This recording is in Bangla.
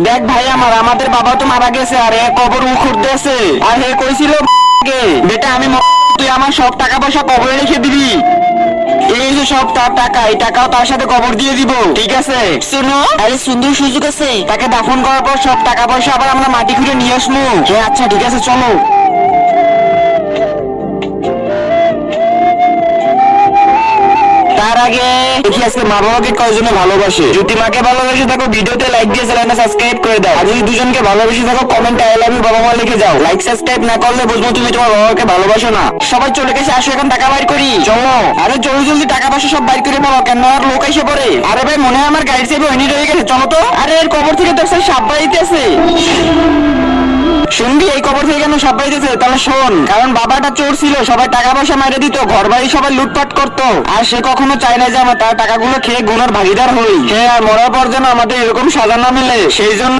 দেখ ভাই আমাদের বাবা তো মারা গেছে আর কবর খুঁড়তেছে আর হে কইছিল বেটা আমি তুই আমার সব টাকা পয়সা কবরে রেখে দিবি। এই যে সব তার টাকা, এই টাকাও তার সাথে কবর দিয়ে দিব, ঠিক আছে? শোনো, আরে সুন্দর সুযোগ আছে। তাকে দাফন করার পর সব টাকা পয়সা আবার আমরা মাটি খুঁড়ে নিয়ে আসবো। আচ্ছা ঠিক আছে, চলো। তার আগে দেখি আজকে মা বাবাকে কয়জনে ভালোবাসে। যদি মাকে ভালোবাসে থাকো ভিডিওতে লাইক দিয়ে চ্যানেলটা সাবস্ক্রাইব করে দাও। আর যদি দুজনকে ভালোবেসে থাকো কমেন্টে আই লাভ ইউ বাবা মা লিখে যাও। লাইক সাবস্ক্রাইব না করলে বুঝবো তুমি তোমার বাবাকে ভালোবাসো না। সবাই চলে গেছে, আসো এখন টাকা বাইর করি, চলো। আরে জলদি জলদি টাকা পয়সা সব বাইর করে বলো, কেন আর লোক এসে পড়ে। আরে ভাই মনে হয় আমার গাড়ি চেপে হয়নি রয়ে গেছে, চলো তো। আরে এর কবর থেকে দেখছে সাপ বাইতেছে। শুনবি এই কবর থেকে কেন সাপ বাইতেছে? তাহলে শোন, কারণ বাবাটা চোর ছিল, সবাই টাকা পয়সা মাইরে দিত, ঘর বাড়ি সবাই লুটপাট করতো, আর সে কখনো চায় না যে আমরা তার টাকাগুলো খেয়ে গুনার ভাগিদার হই। হ্যাঁ, আর মরার পর যেন আমাদের এরকম সাজা না মিলে, সেই জন্য